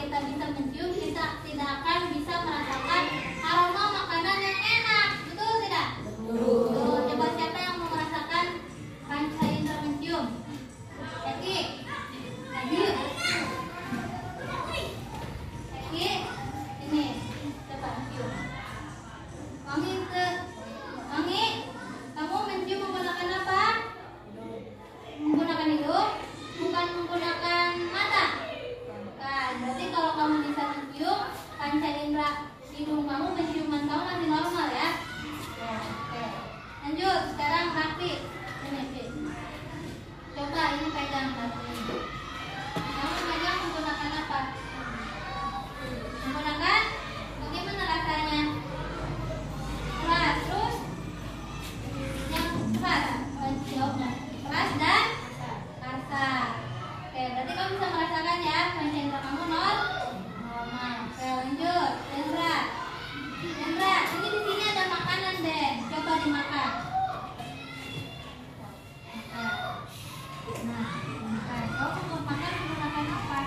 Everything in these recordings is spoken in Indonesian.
kita bisa mencium, kita tidak akan bisa merasakan aroma makanan yang enak. Betul tidak? Betul. Coba siapa yang mau merasakan panca indera mencium? Eki, Eki, ini coba mencium. Wangi, kamu mencium menggunakan apa? Menggunakan hidung, bukan menggunakan mata. Bukan. Berarti kalau kamu bisa mencium, panca indera hidung kamu, penciuman kamu masih normal ya. Oke. Lanjut, sekarang Rakti. Ini. Coba ini pegang Rakti. Kamu pegang menggunakan apa? Menggunakan? Bagaimana rasanya? Keras. Terus yang keras. Jawabnya. Keras dan kasar. Oke, berarti kamu bisa merasakan ya panca indera kamu normal. Oke, lanjut. Indra, ini di sini ada makanan deh. Coba dimakan. Nah, makan. Kamu mau makan menggunakan apa?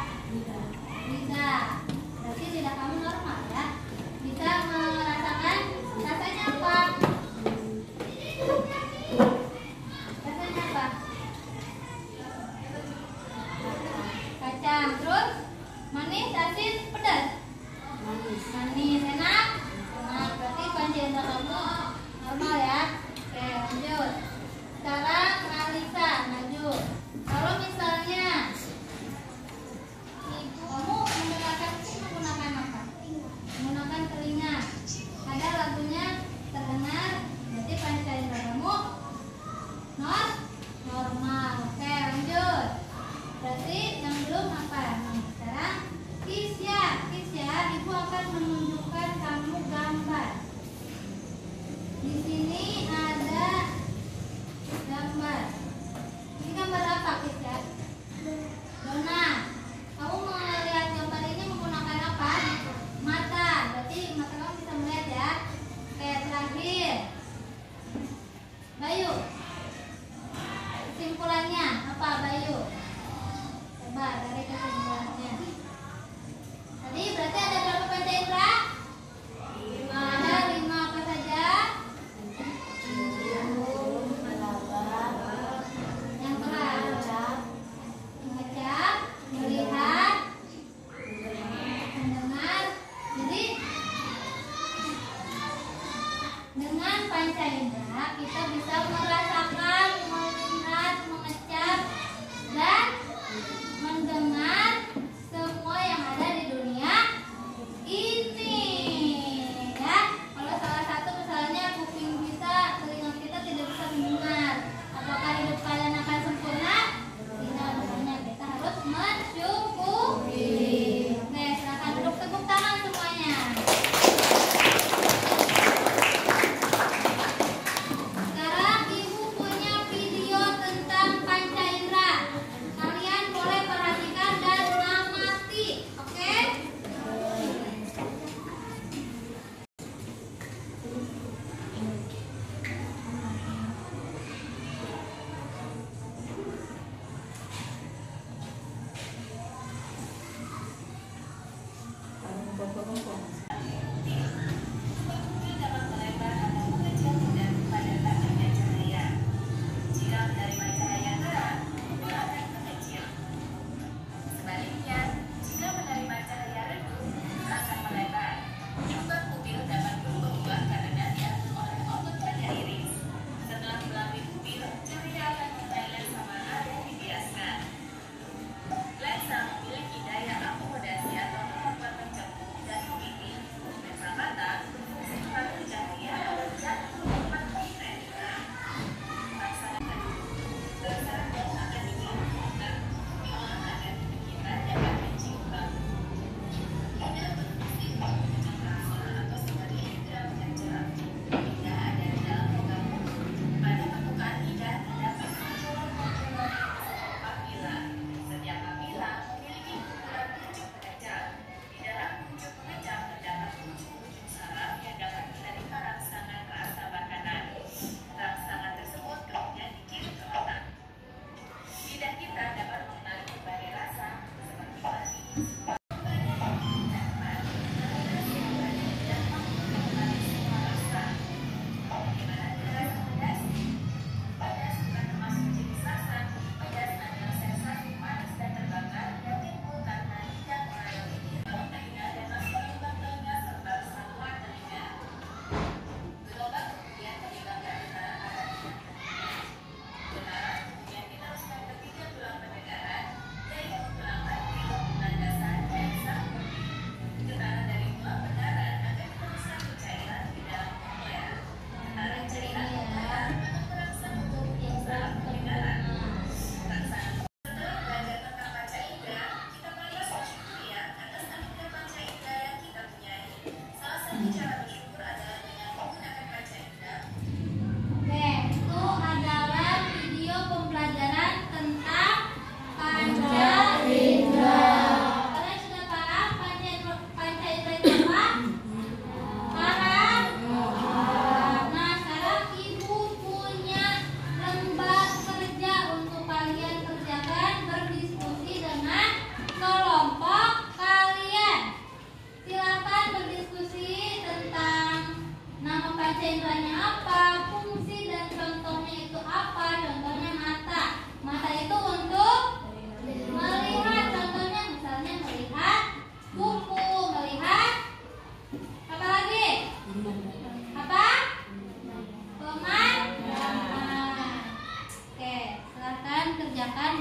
Lidah. Berarti lidah kamu normal ya. Bisa merasakan rasanya apa? Rasanya apa? Kacang. Terus manis, asin, pedas. Manis, enak. Nah, berarti panca indera kamu normal ya. Oke, lanjut. Sekarang Alisa, maju. Kalau misalnya kamu menggunakan apa? Menggunakan telinga. Ada lagunya terdengar, berarti panca indera kamu normal. Oke, lanjut. Berarti yang belum apa? Nah, sekarang Kisya, ibu akan menunjukkan kamu gambar. Di sini ada gambar. Ini gambar apa, Kisya? Donat. Kamu melihat gambar ini menggunakan apa? Mata. Berarti mata kamu bisa melihat ya. Oke, terakhir Bayu. Kesimpulannya apa, Bayu? Coba dari kesimpulannya. Tadi berarti ada berapa panca indera? Ada 5 apa saja? Yang keras. Mengecap, melihat, mendengar. Jadi dengan panca indera kita bisa merasakan, melihat, mengecap, dan mendengar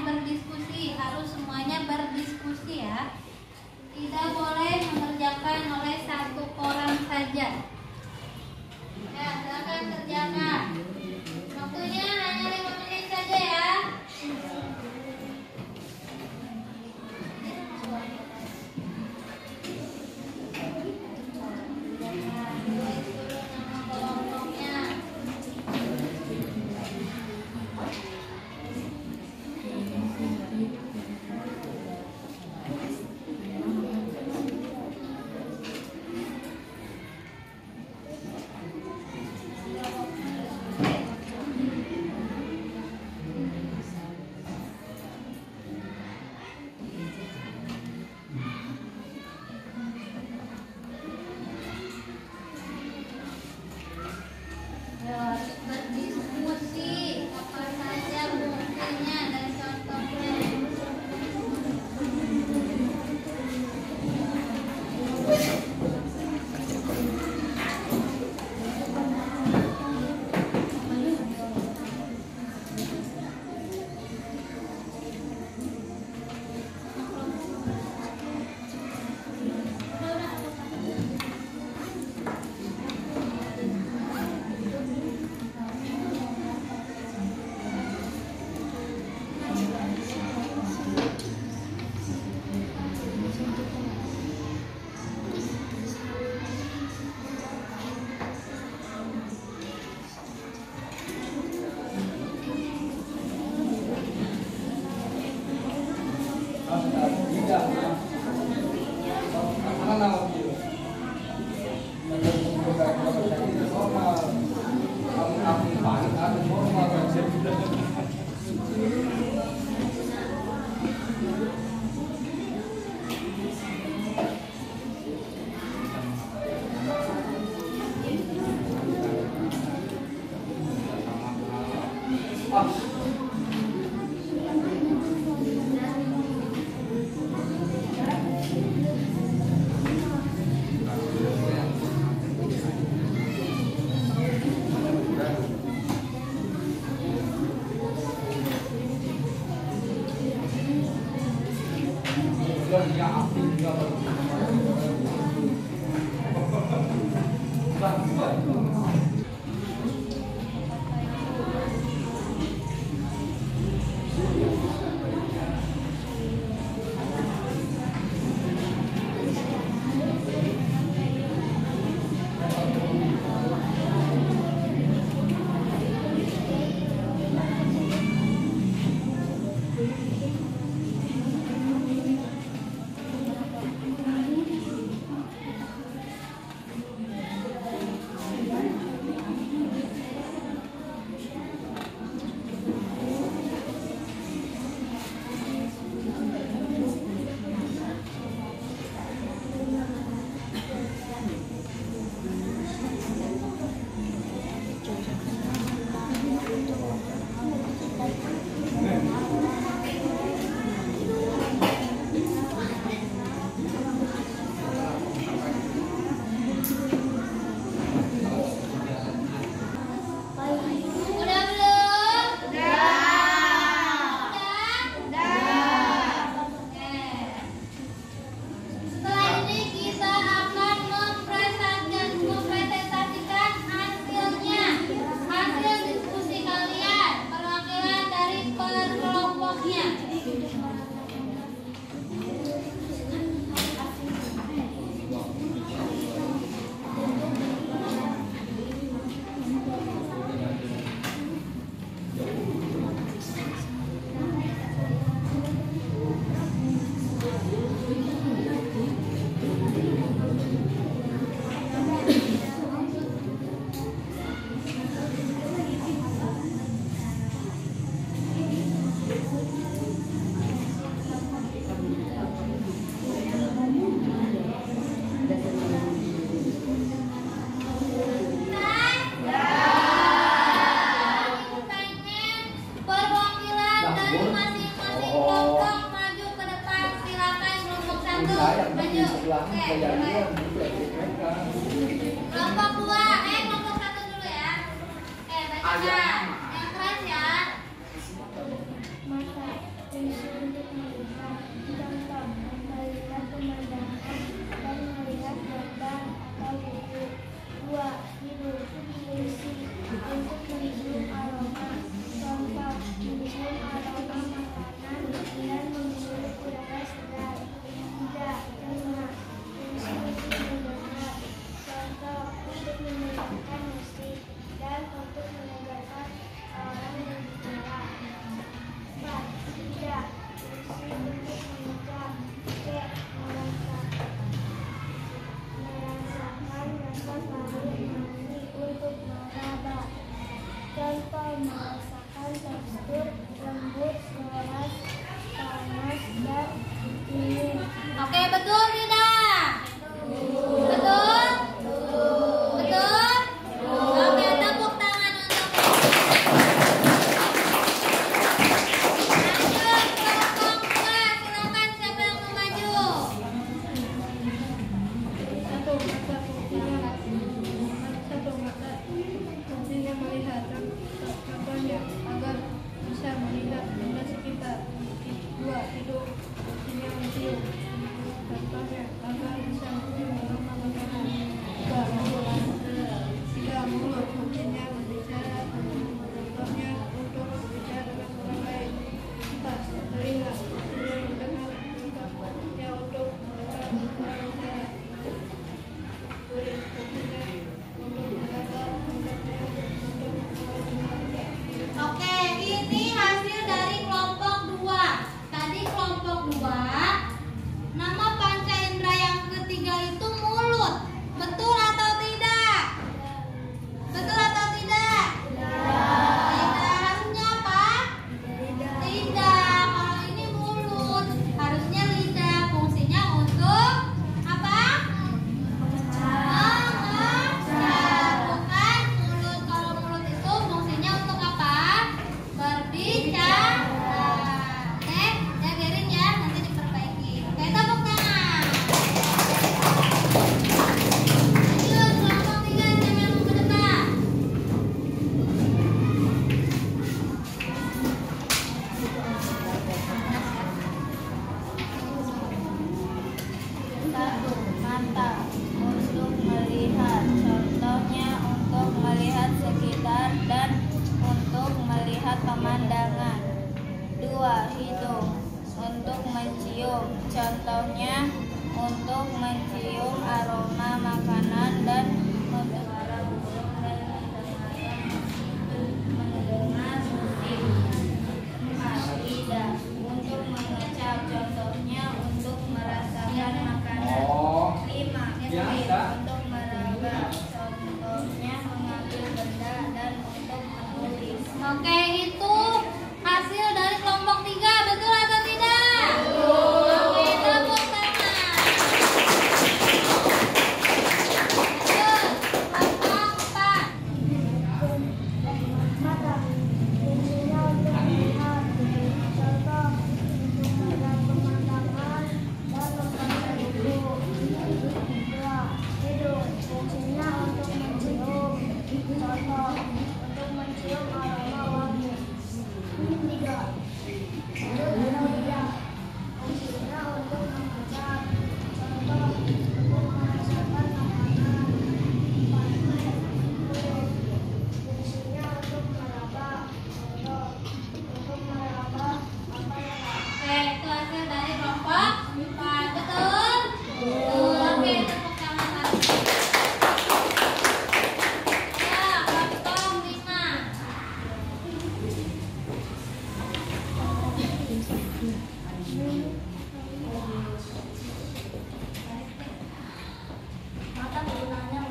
berdiskusi, harus semuanya berdiskusi ya. Tidak boleh mengerjakan oleh satu orang saja. Ya, silakan kerjakan. Waktunya hanya 5 menit saja ya. Harus berdiskusi apa saja buktinya dan contohnya. Kelompok dua, kelompok satu dulu ya. Baca yang keras ya. Contoh, melihat pemandangan dan melihat gambar atau buku. 2. Hidung, fungsi untuk mencium aroma. Contoh, mencium aroma makanan dan menghirup udara segar. 3. Telinga, fungsi untuk mendengar. Contoh, untuk mendengarkan musik dan untuk mendengarkan orang berbicara. 4. Lidah, fungsi untuk mengucap. C. Merasakan rasa paru mani untuk meraba. Contoh, merasakan tekstur lembut, keras, panas, dan dingin. Oke, betul tidak? Betul? Betul? Oke, tepuk tangan untuk lanjut kelompok 2. Silakan siapa yang mau maju? Satu mata fungsinya melihat. Contohnya agar bisa melihat benda sekitar. 2. Hidung fungsinya mencium. Contohnya agar bisa mencium aroma makanan. 3. Mulut. 3. Mulut fungsinya berbicara. Contohnya untuk berbicara dengan orang lain. 4. Telinga fungsinya mendengar. Contohnya untuk mendengar orang bicara. Kulit fungsinya untuk meraba. Contohnya untuk mendengar. Oke, ini hasil dari kelompok 2. Tadi kelompok 2, nama panca indera yang ketiga itu mulut. Betul atau tidak? Betul atau tidak? Tidak. Harusnya apa? Tidak. Kalau ini mulut, harusnya lidah. Fungsinya untuk apa? Mengucap. Bukan mulut. Kalau mulut itu fungsinya untuk apa? Berbicara. Oke, jagain ya, nanti diperbaiki. Oke, tepuk tangan. Lanjut, kelompok 3, siapa yang mau ke depan? Satu. Mata untuk melihat. Contohnya untuk melihat sekitar dan untuk melihat pemandangan. 2. Hidung untuk mencium. Contohnya untuk mencium aroma makanan dan untuk mendengar musik. 4. Lidah untuk mengucap. Contohnya untuk merasakan makanan. 5. Kulit untuk meraba. Contohnya mengambil benda dan untuk menulis. Oke, itu hasil dari kelompok 3. Betul atau tidak? Oke, tepuk tangan. Lanjut, kelompok 4. Mata fungsinya untuk melihat. Contoh, untuk melihat pemandangan dan membaca buku. 2. Hidung fungsinya untuk mencium. Contoh, untuk mencium aroma wangi. 3. Lidah fungsinya untuk mengucap. Contoh, untuk merasakan makanan. 4. Kulit fungsinya untuk meraba. Contoh, untuk meraba apa yang Oke, itu hasil dari kelompok 4. Betul? Betul. Oke, tepuk tangan lagi. Ya, kelompok 5. Mata gunanya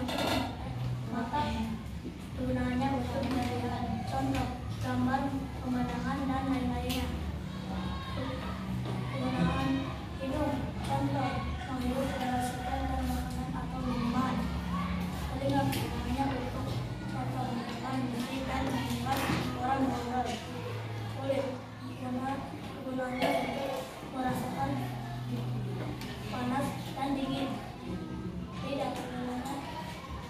untuk melihat. Contoh, gambar, pemandangan, dan lain-lainnya. Penggunaan hidung. Contoh, menghirup udara segar dan makanan atau minuman. Telinga gunanya untuk contoh mendengar musik dan mendengar orang ngobrol. Kulit gunanya untuk merasakan panas dan dingin. Lidah gunanya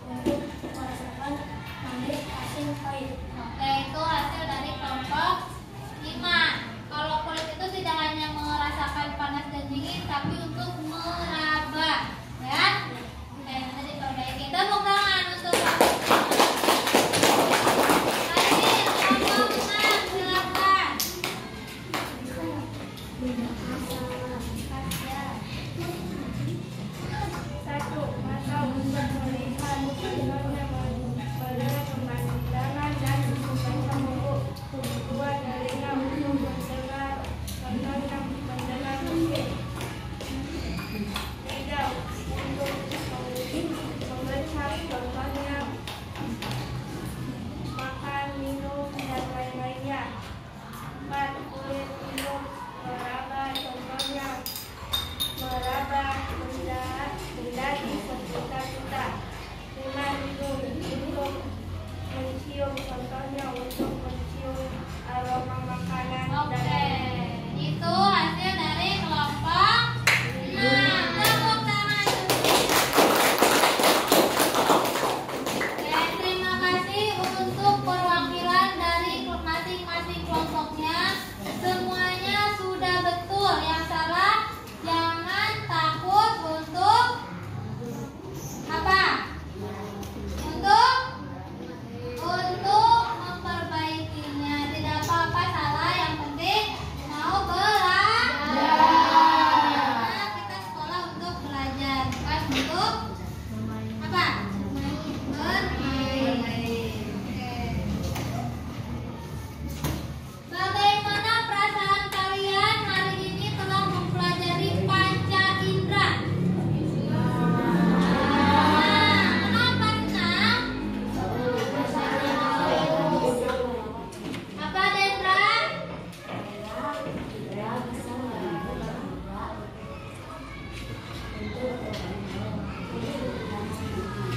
untuk merasakan manis, asin, pahit. Oke, itu hasil dari kelompok 5. Kalau kulit itu tidak hanya merasakan panas Satu, mata untuk melihat indera pada pemandangan dan membaca buku. Dua, telinga untuk mendengar musik. Tiga, untuk melihat contohnya makan, minum, dan lain-lainnya. Empat, kulit untuk meraba, contohnya meraba benda di sekitar kita. Lima, hidung untuk mencium, contohnya untuk mencium aroma makanan. Oke, itu hasil dari kelompok 6. Tepuk tangan. Oke, terima kasih untuk perwakilan dari masing-masing kelompoknya. Semuanya sudah betul. Yang salah jangan takut untuk apa? Untuk memperbaikinya. Tidak apa-apa salah, yang penting mau belajar. Karena kita sekolah untuk belajar, bukan untuk apa? Bermain. Oke. Bagaimana perasaan kalian hari ini telah mempelajari panca indera? Kenapa senang? Apa Dendra?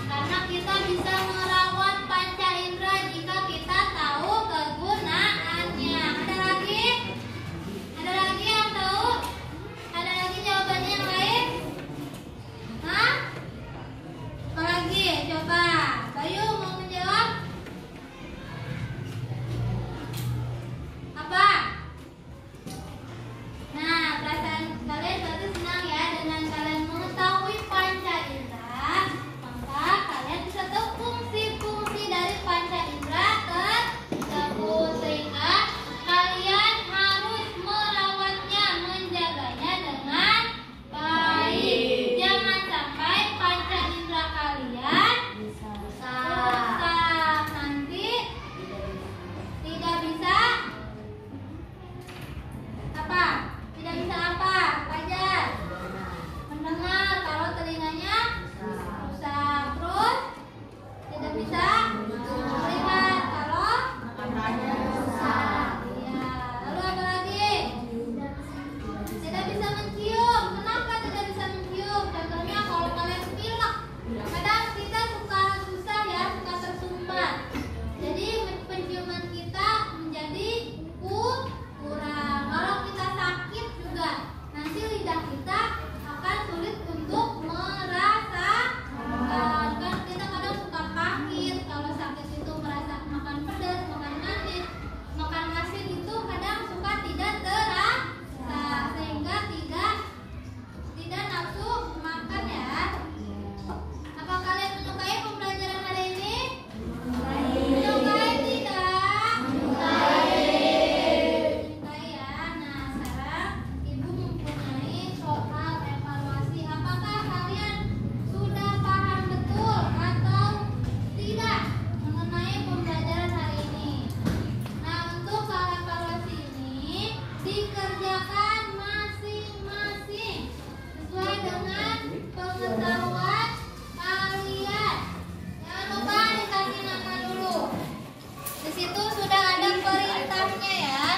Karena kita bisa merawat panca indera jika kita tahu kegunaannya. Ada lagi? Ada lagi yang tahu? Ada lagi jawabannya yang lain? Hah? Apa lagi? Coba Bayu mau menjawab? Apa? Nah, perasaan kalian berarti senang ya dengan kalian mengetahui panca indera. Maka kalian bisa tahu fungsi-fungsi dari panca indera tersebut, sehingga kalian harus merawatnya, menjaganya dengan baik. Jangan sampai panca indera kalian rusak. Nanti tidak bisa apa? Tidak bisa apa? Belajar. Mendengar kalau telinganya rusak. Terus tidak bisa melihat kalau matanya rusak. Iya. Lalu apa lagi? Tidak bisa mencium. Kenapa tidak bisa mencium? Contohnya kalau kalian pilek, kadang kita suka susah ya, suka tersumbat. Jadi penciuman kita menjadi kurang. Kalau kita sakit juga, nanti lidah kita akan sulit untuk merasakan. Kan kita kadang suka pahit. Kalau sakit itu merasa makan pedas, makan manis, makan asin itu kadang suka tidak terasa, sehingga tidak nafsu makan ya. Apa kalian menyukai pembelajaran hari ini? Menyukai tidak? Menyukai ya. Nah, sekarang Ibu mempunyai soal evaluasi. Apakah kalian sudah paham betul atau tidak mengenai pembelajaran hari ini? Nah, untuk soal evaluasi ini dikerjakan masing-masing sesuai dengan pengetahuan kalian. Jangan lupa dikasih nama dulu. Di situ sudah ada perintahnya ya.